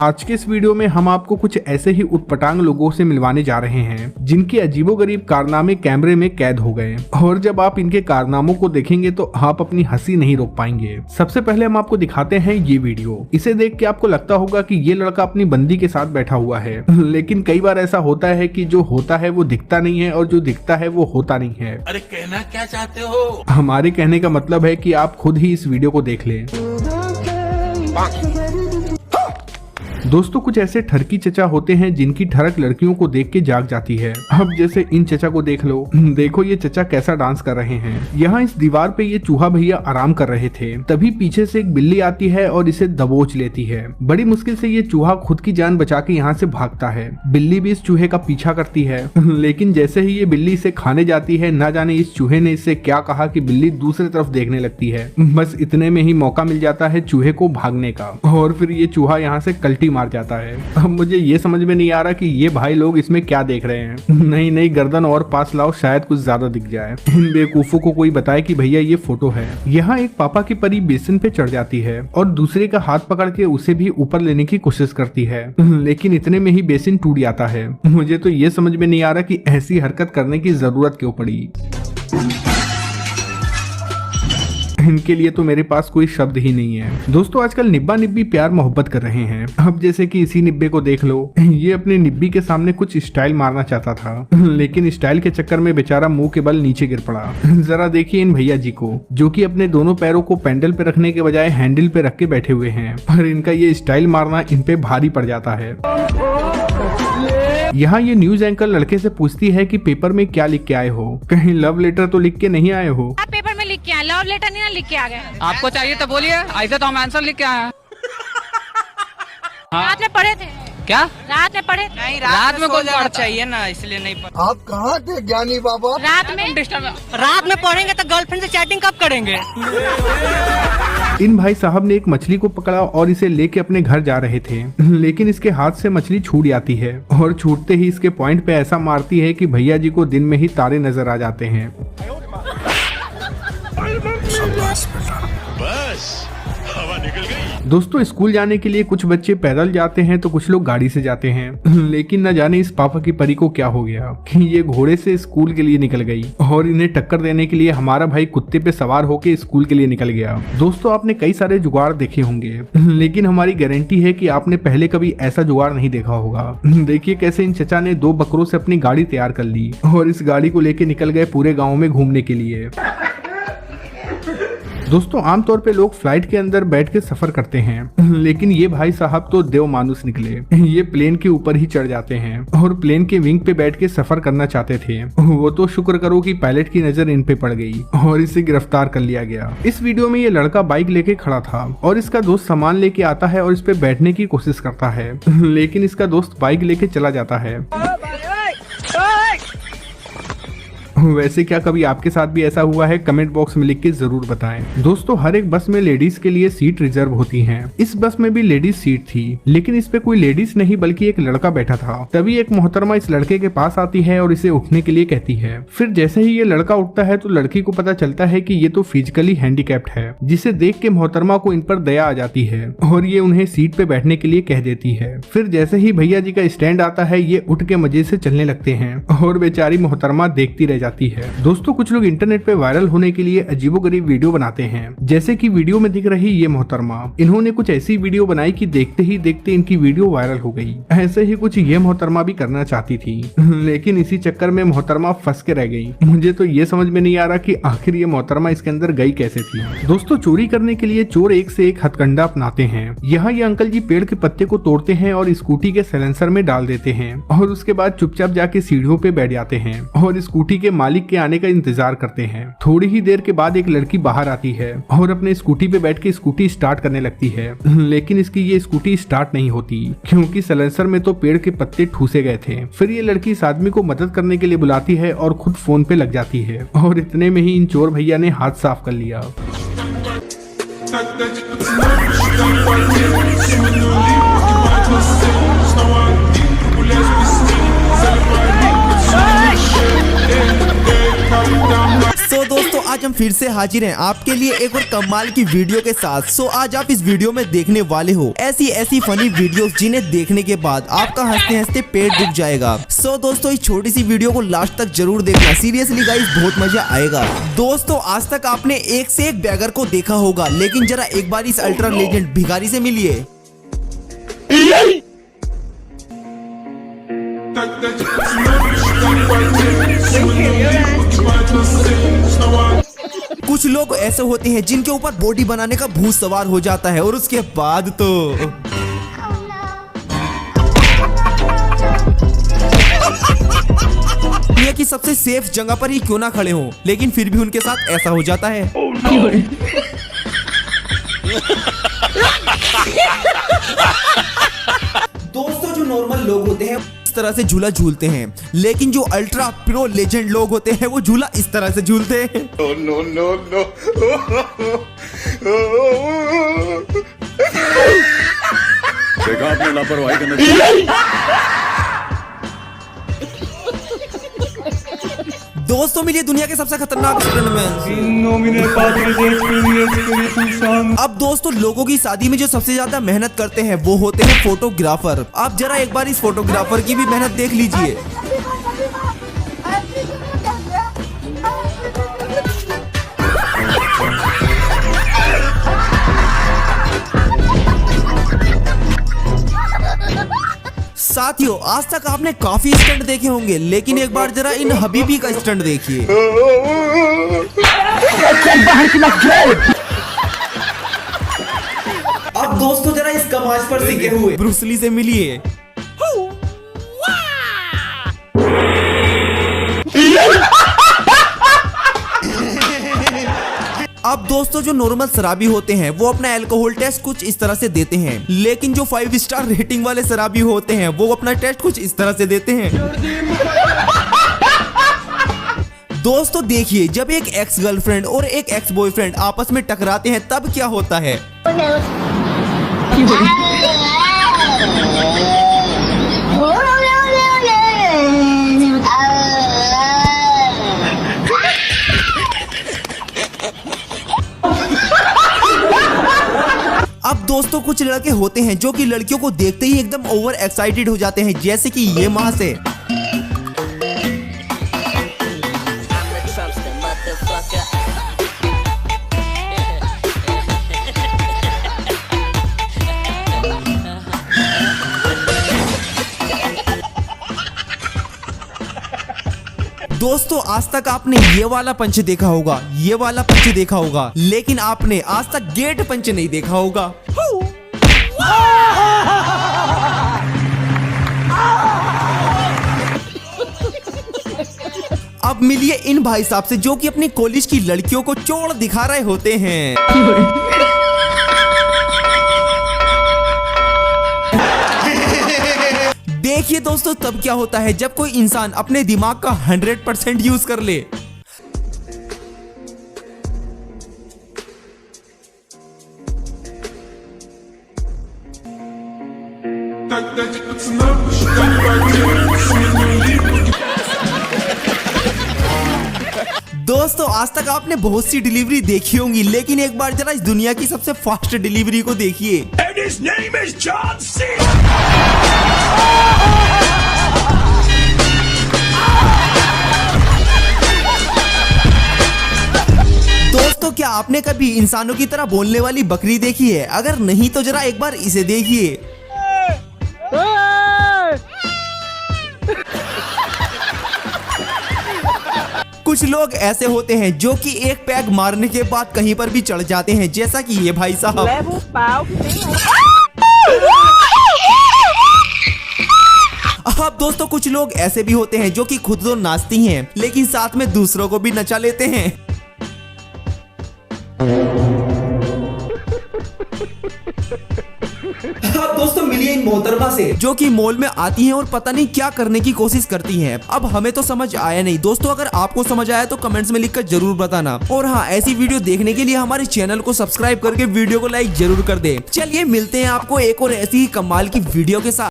आज के इस वीडियो में हम आपको कुछ ऐसे ही उटपटांग लोगों से मिलवाने जा रहे हैं जिनके अजीबोगरीब कारनामे कैमरे में कैद हो गए और जब आप इनके कारनामों को देखेंगे तो आप अपनी हंसी नहीं रोक पाएंगे। सबसे पहले हम आपको दिखाते हैं ये वीडियो। इसे देख के आपको लगता होगा कि ये लड़का अपनी बंदी के साथ बैठा हुआ है, लेकिन कई बार ऐसा होता है कि जो होता है वो दिखता नहीं है और जो दिखता है वो होता नहीं है। अरे कहना क्या चाहते हो? हमारे कहने का मतलब है कि आप खुद ही इस वीडियो को देख लें। दोस्तों कुछ ऐसे ठरकी चचा होते हैं जिनकी ठरक लड़कियों को देख के जाग जाती है। अब जैसे इन चचा को देख लो, देखो ये चचा कैसा डांस कर रहे हैं। यहाँ इस दीवार पे ये चूहा भैया आराम कर रहे थे, तभी पीछे से एक बिल्ली आती है और इसे दबोच लेती है। बड़ी मुश्किल से ये चूहा खुद की जान बचा के यहाँ से भागता है। बिल्ली भी इस चूहे का पीछा करती है, लेकिन जैसे ही ये बिल्ली इसे खाने जाती है, ना जाने इस चूहे ने इससे क्या कहा कि बिल्ली दूसरी तरफ देखने लगती है। बस इतने में ही मौका मिल जाता है चूहे को भागने का और फिर ये चूहा यहाँ से कल्टी मार जाता है। अब मुझे ये समझ में नहीं आ रहा कि ये भाई लोग इसमें क्या देख रहे हैं। नहीं गर्दन और पास लाओ, शायद कुछ ज्यादा दिख जाए। इन बेवकूफों को कोई बताए कि भैया ये फोटो है। यहाँ एक पापा की परी बेसिन पे चढ़ जाती है और दूसरे का हाथ पकड़ के उसे भी ऊपर लेने की कोशिश करती है, लेकिन इतने में ही बेसिन टूट जाता है। मुझे तो ये समझ में नहीं आ रहा कि ऐसी हरकत करने की जरूरत क्यों पड़ी। इनके लिए तो मेरे पास कोई शब्द ही नहीं है। दोस्तों आजकल निब्बा निब्बी प्यार मोहब्बत कर रहे हैं। अब जैसे कि इसी निब्बे को देख लो, ये अपनी निब्बी के सामने कुछ स्टाइल मारना चाहता था, लेकिन स्टाइल के चक्कर में बेचारा मुंह के बल नीचे गिर पड़ा। जरा देखिए इन भैया जी को, जो कि अपने दोनों पैरों को पैंडल पे रखने के बजाय हैंडल पे रख के बैठे हुए हैं, पर इनका ये स्टाइल मारना इन पे भारी पड़ जाता है। यहाँ ये न्यूज एंकर लड़के से पूछती है कि पेपर में क्या लिख के आए हो, कहीं लव लेटर तो लिख के नहीं आए हो? आप पेपर में लिख के आए, लव लेटर नहीं ना लिख के आ गए। आपको चाहिए तो बोलिए, ऐसे तो हम आंसर लिख के आए हैं। रात में पढ़े थे क्या? रात में पढ़े? नहीं, रात में कौन पढ़ता चाहिए ना, इसलिए नहीं पढ़ा। आप कहाँ थे ज्ञानी बाबा? रात में पढ़ेंगे तो गर्लफ्रेंड से चैटिंग कब करेंगे? इन भाई साहब ने एक मछली को पकड़ा और इसे लेके अपने घर जा रहे थे, लेकिन इसके हाथ से मछली छूट जाती है और छूटते ही इसके पॉइंट पे ऐसा मारती है कि भैया जी को दिन में ही तारे नजर आ जाते हैं। बस हवा निकल गई। दोस्तों स्कूल जाने के लिए कुछ बच्चे पैदल जाते हैं तो कुछ लोग गाड़ी से जाते हैं, लेकिन न जाने इस पापा की परी को क्या हो गया कि ये घोड़े से स्कूल के लिए निकल गई और इन्हें टक्कर देने के लिए हमारा भाई कुत्ते पे सवार होके स्कूल के लिए निकल गया। दोस्तों आपने कई सारे जुगाड़ देखे होंगे, लेकिन हमारी गारंटी है कि आपने पहले कभी ऐसा जुगाड़ नहीं देखा होगा। देखिए कैसे इन चचा ने 2 बकरों से अपनी गाड़ी तैयार कर ली और इस गाड़ी को लेके निकल गए पूरे गाँव में घूमने के लिए। दोस्तों आमतौर पे लोग फ्लाइट के अंदर बैठ के सफर करते हैं, लेकिन ये भाई साहब तो देव मानुस निकले। ये प्लेन के ऊपर ही चढ़ जाते हैं और प्लेन के विंग पे बैठ के सफर करना चाहते थे। वो तो शुक्र करो कि पायलट की नजर इन पे पड़ गई और इसे गिरफ्तार कर लिया गया। इस वीडियो में ये लड़का बाइक लेके खड़ा था और इसका दोस्त सामान लेके आता है और इस पे बैठने की कोशिश करता है, लेकिन इसका दोस्त बाइक लेके चला जाता है। वैसे क्या कभी आपके साथ भी ऐसा हुआ है? कमेंट बॉक्स में लिख के जरूर बताएं। दोस्तों हर एक बस में लेडीज के लिए सीट रिजर्व होती हैं। इस बस में भी लेडीज सीट थी, लेकिन इस पे कोई लेडीज नहीं बल्कि एक लड़का बैठा था। तभी एक मोहतरमा इस लड़के के पास आती है और इसे उठने के लिए कहती है। फिर जैसे ही ये लड़का उठता है तो लड़की को पता चलता है कि ये तो फिजिकली हैंडीकैप्ड है, जिसे देख के मोहतरमा को इन पर दया आ जाती है और ये उन्हें सीट पे बैठने के लिए कह देती है। फिर जैसे ही भैया जी का स्टैंड आता है, ये उठ के मजे से चलने लगते हैं और बेचारी मोहतरमा देखती रह जाती है। दोस्तों कुछ लोग इंटरनेट पे वायरल होने के लिए अजीबोगरीब वीडियो बनाते हैं, जैसे कि वीडियो में दिख रही ये मोहतरमा। इन्होंने कुछ ऐसी वीडियो बनाई कि देखते ही देखते इनकी वीडियो वायरल हो गई। ऐसे ही कुछ ये मोहतरमा भी करना चाहती थी, लेकिन इसी चक्कर में मोहतरमा फंस के रह गई। मुझे तो ये समझ में नहीं आ रहा कि आखिर ये मोहतरमा इसके अंदर गई कैसे थी। दोस्तों चोरी करने के लिए चोर एक से एक हथकंडा अपनाते हैं। यहाँ ये अंकल जी पेड़ के पत्ते को तोड़ते हैं और स्कूटी के साइलेंसर में डाल देते हैं और उसके बाद चुपचाप जाके सीढ़ियों पे बैठ जाते हैं और स्कूटी के मालिक के आने का इंतजार करते हैं। थोड़ी ही देर के बाद एक लड़की बाहर आती है और अपने स्कूटी पे बैठ के स्कूटी स्टार्ट करने लगती है, लेकिन इसकी ये स्कूटी स्टार्ट नहीं होती क्योंकि साइलेंसर में तो पेड़ के पत्ते ठूसे गए थे। फिर ये लड़की इस आदमी को मदद करने के लिए बुलाती है और खुद फोन पे लग जाती है और इतने में ही इन चोर भैया ने हाथ साफ कर लिया। तो दोस्तों आज आज हम फिर से हाजिर हैं आपके लिए एक और कमाल की वीडियो के साथ। सो आज आप इस वीडियो में देखने वाले हो ऐसी फनी वीडियोस जिन्हें देखने के बाद आपका हंसते हंसते पेट दुख जाएगा। सो दोस्तों इस छोटी सी वीडियो को लास्ट तक जरूर देखना, सीरियसली गाइस बहुत मजा आएगा। दोस्तों आज तक आपने एक से एक बैगर को देखा होगा, लेकिन जरा एक बार इस अल्ट्रा लेजेंड भिखारी से मिलिए। कुछ लोग ऐसे होते हैं जिनके ऊपर बॉडी बनाने का भूत सवार हो जाता है और उसके बाद तो दुनिया की सबसे सेफ जगह पर ही क्यों ना खड़े हों, लेकिन फिर भी उनके साथ ऐसा हो जाता है। दोस्तों जो नॉर्मल लोग होते हैं इस तरह से झूला झूलते हैं, लेकिन जो अल्ट्रा प्रो लेजेंड लोग होते हैं वो झूला इस तरह से झूलते हैं। no. देखा आपने लापरवाही करना। दोस्तों मिलिए दुनिया के सबसे खतरनाक स्टंटमैन। अब दोस्तों लोगों की शादी में जो सबसे ज्यादा मेहनत करते हैं वो होते हैं फोटोग्राफर। आप जरा एक बार इस फोटोग्राफर की भी मेहनत देख लीजिए। साथियों आज तक आपने काफी स्टंट देखे होंगे, लेकिन एक बार जरा इन हबीबी का स्टंट देखिए। अब दोस्तों जरा इस कमाश पर सीखे हुए ब्रूस ली से मिलिए। अब दोस्तों जो नॉर्मल शराबी होते हैं वो अपना अल्कोहल टेस्ट कुछ इस तरह से देते हैं, लेकिन जो 5 स्टार रेटिंग वाले शराबी होते हैं वो अपना टेस्ट कुछ इस तरह से देते हैं। दोस्तों देखिए जब एक एक्स गर्लफ्रेंड और एक एक्स बॉयफ्रेंड आपस में टकराते हैं तब क्या होता है। अब दोस्तों कुछ लड़के होते हैं जो कि लड़कियों को देखते ही एकदम ओवर एक्साइटेड हो जाते हैं, जैसे कि ये मां से। दोस्तों आज तक आपने ये वाला पंच देखा होगा, ये वाला पंच देखा होगा, लेकिन आपने आज तक गेट पंच नहीं देखा होगा। अब मिलिए इन भाई साहब से जो कि अपनी कॉलेज की लड़कियों को चोड़ दिखा रहे होते हैं। देखिए दोस्तों तब क्या होता है जब कोई इंसान अपने दिमाग का 100% यूज कर ले। दोस्तों आज तक आपने बहुत सी डिलीवरी देखी होंगी, लेकिन एक बार जरा इस दुनिया की सबसे फास्ट डिलीवरी को देखिए। दोस्तों क्या आपने कभी इंसानों की तरह बोलने वाली बकरी देखी है? अगर नहीं तो जरा एक बार इसे देखिए। कुछ लोग ऐसे होते हैं जो कि एक पैग मारने के बाद कहीं पर भी चढ़ जाते हैं, जैसा कि ये भाई साहब। अब दोस्तों कुछ लोग ऐसे भी होते हैं जो कि खुद तो नाचती हैं, लेकिन साथ में दूसरों को भी नचा लेते हैं। अब दोस्तों मिलिए इन मोहतरमा से जो कि मॉल में आती हैं और पता नहीं क्या करने की कोशिश करती हैं। अब हमें तो समझ आया नहीं। दोस्तों अगर आपको समझ आया तो कमेंट्स में लिखकर जरूर बताना, और हाँ ऐसी वीडियो देखने के लिए हमारे चैनल को सब्सक्राइब करके वीडियो को लाइक जरूर कर दे। चलिए मिलते हैं आपको एक और ऐसी ही कमाल की वीडियो के साथ।